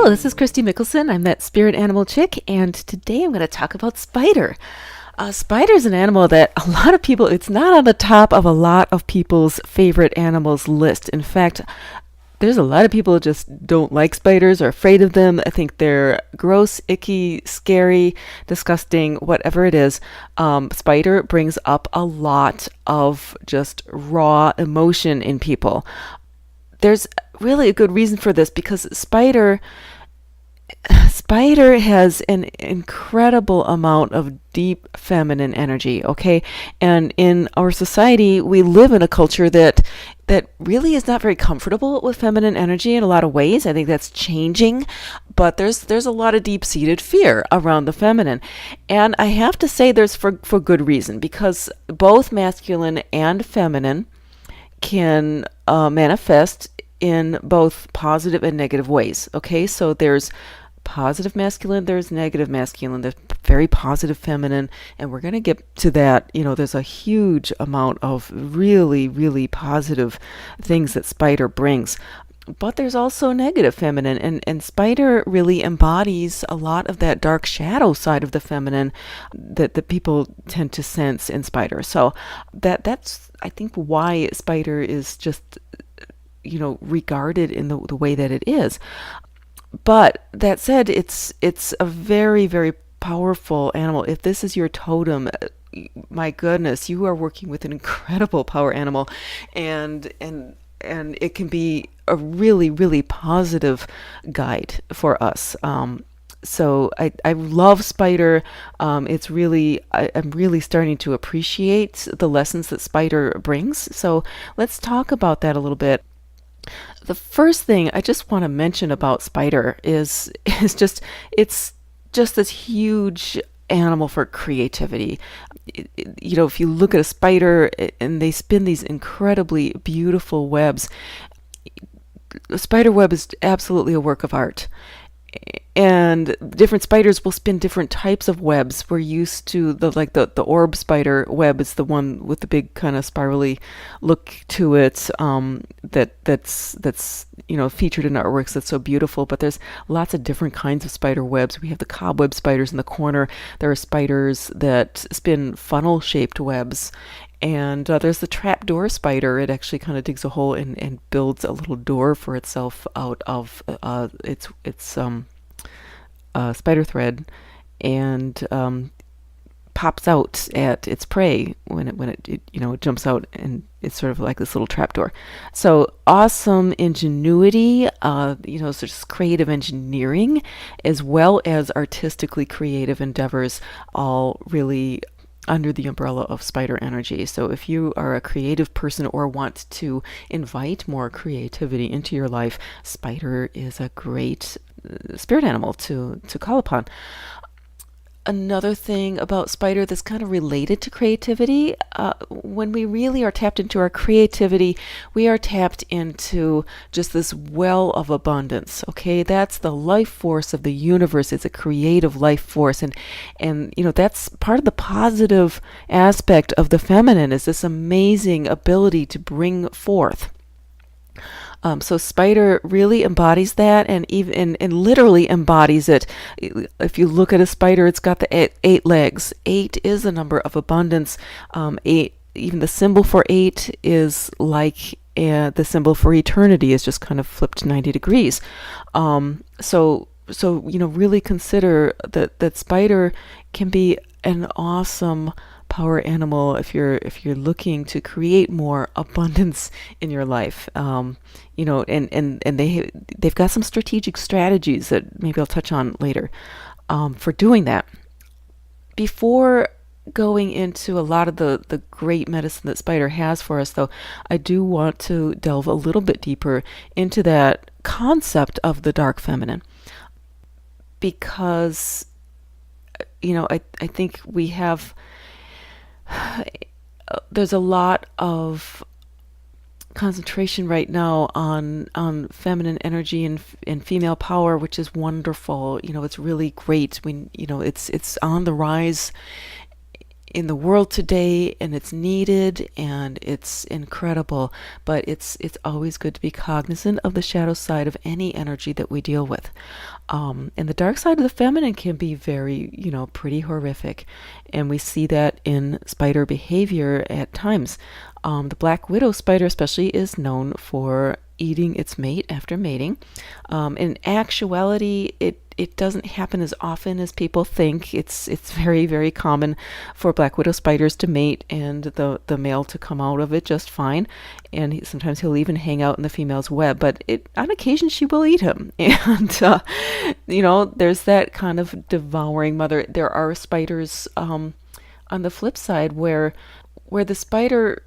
Hello, this is Christy Mickelson. I'm that spirit animal chick, and today I'm going to talk about spider. Spider is an animal that a lot of people, it's not on the top of a lot of people's favorite animals list. In fact, there's a lot of people who just don't like spiders or afraid of them. I think they're gross, icky, scary, disgusting, whatever it is. Spider brings up a lot of just raw emotion in people. There's really a good reason for this because Spider has an incredible amount of deep feminine energy, okay? And in our society, we live in a culture that really is not very comfortable with feminine energy in a lot of ways. I think that's changing, but there's a lot of deep-seated fear around the feminine. And I have to say there's for good reason, because both masculine and feminine can manifest in both positive and negative ways. Okay, so there's positive masculine, there's negative masculine, there's very positive feminine, and we're going to get to that. There's a huge amount of really, really positive things that spider brings. But there's also negative feminine, and spider really embodies a lot of that dark shadow side of the feminine that people tend to sense in spider. So that's I think why spider is just regarded in the way that it is. But that said, it's a very, very powerful animal. If this is your totem, my goodness, you are working with an incredible power animal, and it can be a really, really positive guide for us. So I love spider. It's really, I'm really starting to appreciate the lessons that spider brings. So let's talk about that a little bit. The first thing I just want to mention about spider is it's just this huge animal for creativity. If you look at a spider and they spin these incredibly beautiful webs, a spider web is absolutely a work of art. And different spiders will spin different types of webs. We're used to the orb spider web is the one with the big kind of spirally look to it, that's featured in artworks that's so beautiful. But there's lots of different kinds of spider webs. We have the cobweb spiders in the corner. There are spiders that spin funnel shaped webs. And there's the trapdoor spider. It actually kind of digs a hole and builds a little door for itself out of its spider thread, and pops out at its prey when it jumps out, and it's sort of like this little trapdoor. So awesome ingenuity, just creative engineering, as well as artistically creative endeavors, all really under the umbrella of spider energy. So if you are a creative person or want to invite more creativity into your life, spider is a great spirit animal to call upon. Another thing about spider that's kind of related to creativity, when we really are tapped into our creativity, we are tapped into just this well of abundance. Okay, that's the life force of the universe. It's a creative life force, and that's part of the positive aspect of the feminine, is this amazing ability to bring forth. So spider really embodies that, and even and literally embodies it. If you look at a spider, it's got the eight legs. 8 is a number of abundance. Eight, even the symbol for 8 is like the symbol for eternity, is just kind of flipped 90 degrees. So really consider that spider can be an awesome power animal if you're looking to create more abundance in your life. And they've got some strategic strategies that maybe I'll touch on later for doing that. Before going into a lot of the great medicine that spider has for us, though, I do want to delve a little bit deeper into that concept of the dark feminine, because I think we have there's a lot of concentration right now on feminine energy and female power, which is wonderful. It's really great when it's on the rise in the world today, and it's needed and it's incredible, but it's always good to be cognizant of the shadow side of any energy that we deal with. And the dark side of the feminine can be very, pretty horrific, and we see that in spider behavior at times. The black widow spider especially is known for eating its mate after mating. In actuality, it doesn't happen as often as people think. It's very, very common for black widow spiders to mate and the male to come out of it just fine. And sometimes he'll even hang out in the female's web, but on occasion she will eat him. And, there's that kind of devouring mother. There are spiders on the flip side where the spiderlings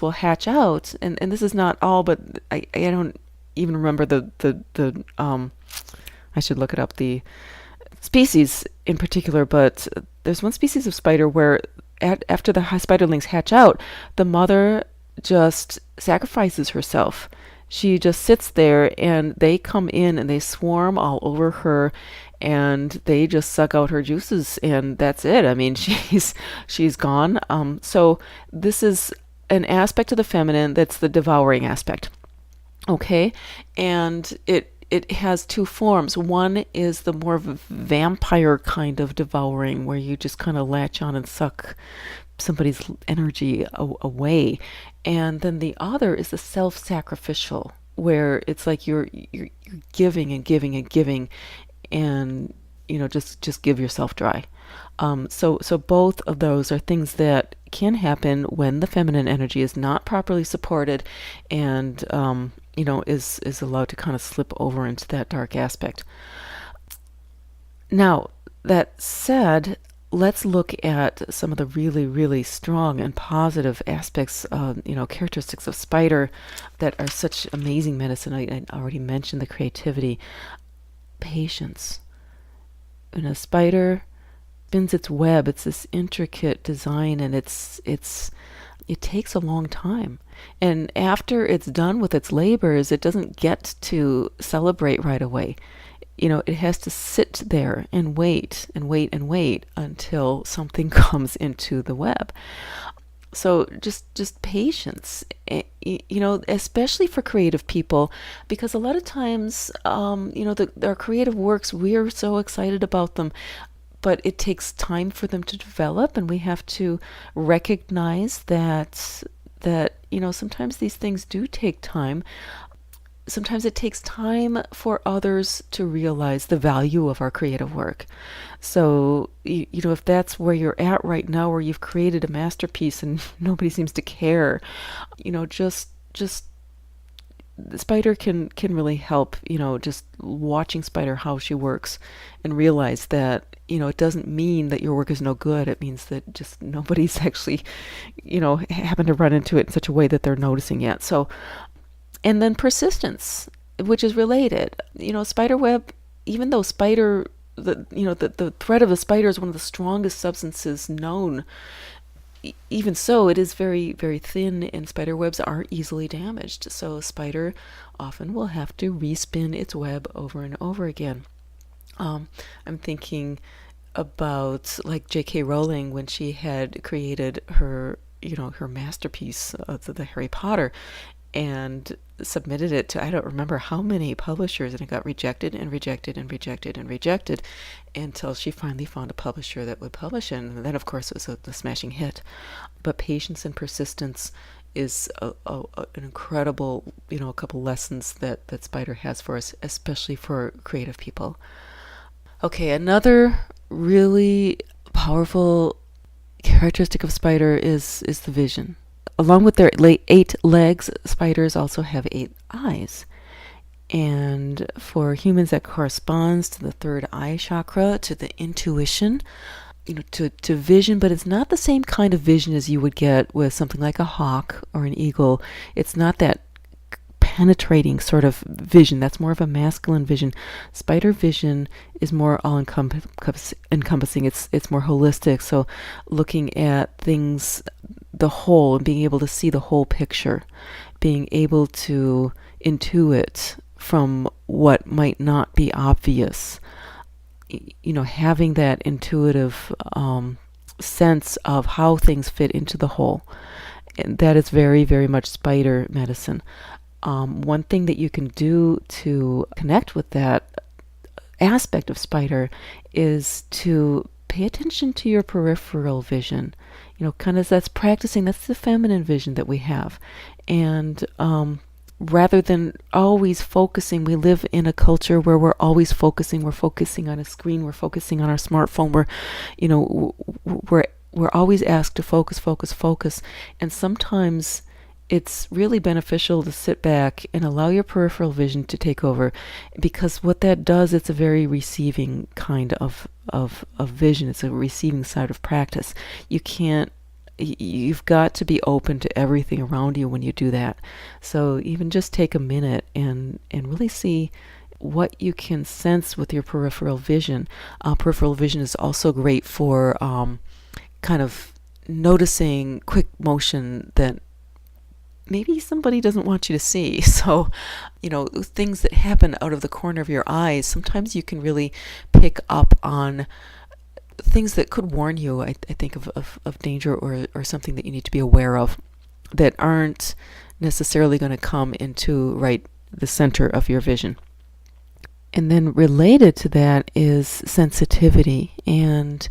will hatch out, and this is not all, but I don't even remember the I should look it up, the species in particular, but there's one species of spider where after the spiderlings hatch out, the mother just sacrifices herself. She just sits there and they come in and they swarm all over her and they just suck out her juices, and that's it. I mean, she's gone. So this is an aspect of the feminine that's the devouring aspect. Okay? And it has two forms. One is the more vampire kind of devouring, where you just kind of latch on and suck somebody's energy away. And then the other is the self-sacrificial, where it's like you're giving and giving and giving, and just give yourself dry. So both of those are things that can happen when the feminine energy is not properly supported, and is allowed to kind of slip over into that dark aspect. Now, that said, let's look at some of the really, really strong and positive aspects, characteristics of spider that are such amazing medicine. I already mentioned the creativity, patience. When a spider spins its web, it's this intricate design, and it takes a long time. And after it's done with its labors, it doesn't get to celebrate right away. It has to sit there and wait and wait and wait until something comes into the web. So just patience, especially for creative people, because a lot of times, our creative works, we're so excited about them, but it takes time for them to develop, and we have to recognize that sometimes these things do take time. Sometimes it takes time for others to realize the value of our creative work. So, if that's where you're at right now, where you've created a masterpiece and nobody seems to care, just the spider can really help, just watching spider, how she works, and realize that, it doesn't mean that your work is no good. It means that just nobody's actually, happened to run into it in such a way that they're noticing yet. So, and then persistence, which is related. Spider web, even though the thread of the spider is one of the strongest substances known, even so, it is very, very thin, and spider webs are easily damaged. So a spider often will have to respin its web over and over again. I'm thinking about like J.K. Rowling when she had created her masterpiece of the Harry Potter, and submitted it to, I don't remember how many publishers, and it got rejected and rejected and rejected and rejected until she finally found a publisher that would publish it. And then, of course, it was a smashing hit. But patience and persistence is an incredible, a couple lessons that Spider has for us, especially for creative people. Okay, another really powerful characteristic of Spider is the vision. Along with their 8 legs, spiders also have 8 eyes. And for humans, that corresponds to the third eye chakra, to the intuition, to vision, but it's not the same kind of vision as you would get with something like a hawk or an eagle. It's not that penetrating sort of vision. That's more of a masculine vision. Spider vision is more all-encompassing. It's more holistic. So looking at things, the whole, and being able to see the whole picture, being able to intuit from what might not be obvious, having that intuitive sense of how things fit into the whole. And that is very, very much spider medicine. One thing that you can do to connect with that aspect of spider is to pay attention to your peripheral vision. Kind of that's practicing, that's the feminine vision that we have. And rather than always focusing, we live in a culture where we're always focusing. We're focusing on a screen. We're focusing on our smartphone. We're always asked to focus, focus, focus. And sometimes it's really beneficial to sit back and allow your peripheral vision to take over, because what that does, it's a very receiving kind of vision. It's a receiving side of practice. You've got to be open to everything around you when you do that. So even just take a minute and really see what you can sense with your peripheral vision. Peripheral vision is also great for kind of noticing quick motion that maybe somebody doesn't want you to see. So, things that happen out of the corner of your eyes, sometimes you can really pick up on things that could warn you, I think, of danger or something that you need to be aware of that aren't necessarily going to come into the center of your vision. And then related to that is sensitivity. And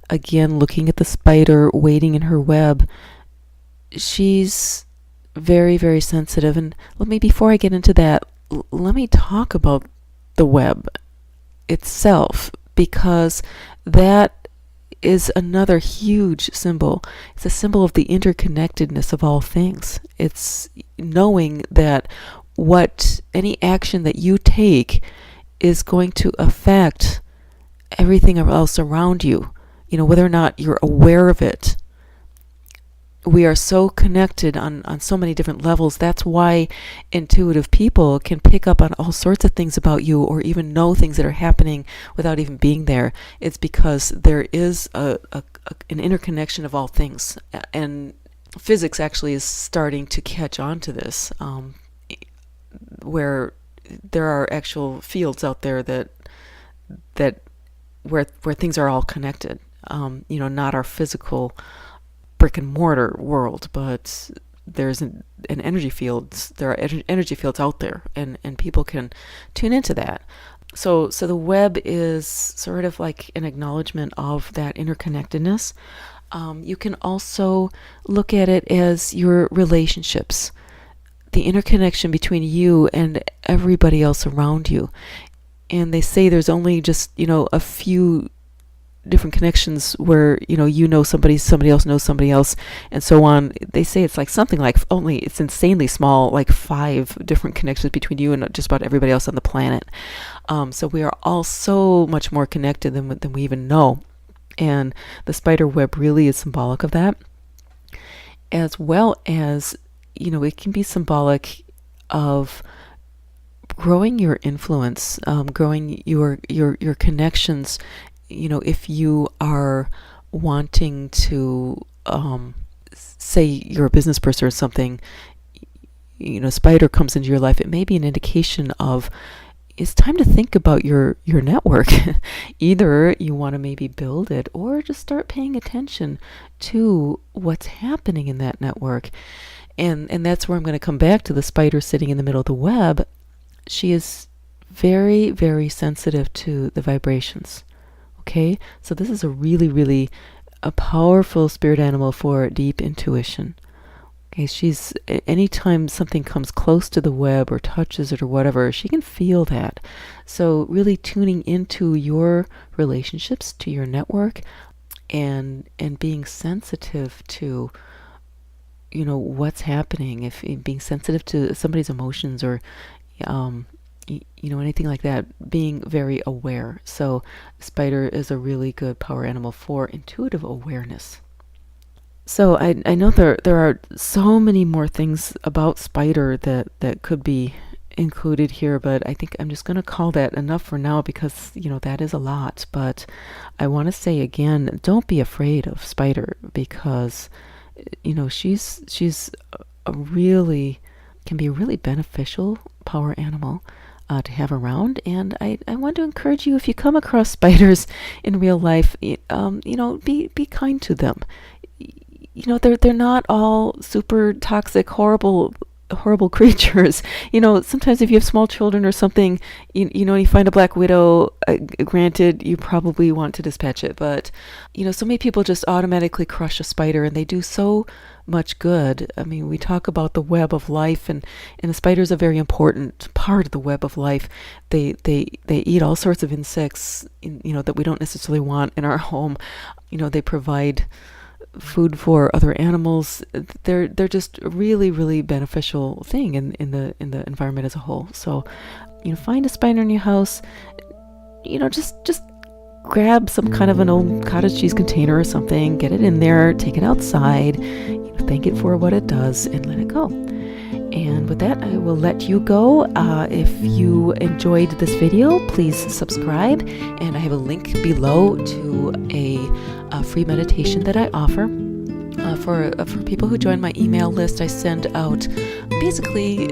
again, looking at the spider waiting in her web, she's very, very sensitive. And before I get into that, let me talk about the web itself, because that is another huge symbol. It's a symbol of the interconnectedness of all things. It's knowing that any action that you take is going to affect everything else around you, whether or not you're aware of it. We are so connected on so many different levels. That's why intuitive people can pick up on all sorts of things about you, or even know things that are happening without even being there. It's because there is an interconnection of all things. And physics actually is starting to catch on to this, where there are actual fields out there where things are all connected. Not our physical brick and mortar world, but there's an energy fields. There are energy fields out there, and people can tune into that. So the web is sort of like an acknowledgement of that interconnectedness. You can also look at it as your relationships, the interconnection between you and everybody else around you. And they say there's only just, a few different connections where somebody else knows somebody else, and so on. They say it's it's insanely small, like 5 different connections between you and just about everybody else on the planet. So we are all so much more connected than we even know, and the spider web really is symbolic of that, as well as it can be symbolic of growing your influence, growing your connections. If you are wanting to, say you're a business person or something, spider comes into your life, it may be an indication of it's time to think about your network. Either you want to maybe build it, or just start paying attention to what's happening in that network. And that's where I'm going to come back to the spider sitting in the middle of the web. She is very, very sensitive to the vibrations. Okay, so this is a really, really a powerful spirit animal for deep intuition. Okay, anytime something comes close to the web or touches it or whatever, she can feel that. So really tuning into your relationships, to your network, and being sensitive to what's happening, if being sensitive to somebody's emotions, or anything like that, being very aware. So spider is a really good power animal for intuitive awareness. So I know there are so many more things about spider that could be included here, but I think I'm just going to call that enough for now, because that is a lot. But I want to say again, don't be afraid of spider, because she's a really, can be a really beneficial power animal. to have around. And I want to encourage you, if you come across spiders in real life, be kind to them. They're not all super toxic, horrible creatures. Sometimes if you have small children or something, and you find a black widow, granted, you probably want to dispatch it. But, so many people just automatically crush a spider, and they do so much good. I mean, we talk about the web of life, and a spider is a very important part of the web of life. They eat all sorts of insects, that we don't necessarily want in our home. They provide food for other animals. They're just a really, really beneficial thing in the environment as a whole. So, find a spider in your house. Just grab some kind of an old cottage cheese container or something, get it in there, take it outside, thank it for what it does, and let it go. And with that, I will let you go. If you enjoyed this video, please subscribe. And I have a link below to a free meditation that I offer. For people who join my email list, I send out basically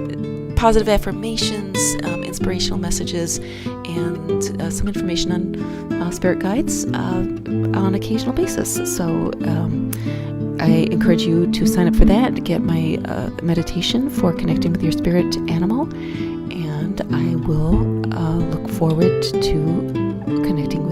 positive affirmations, inspirational messages, and some information on spirit guides on an occasional basis. So I encourage you to sign up for that, get my meditation for connecting with your spirit animal, and I will look forward to connecting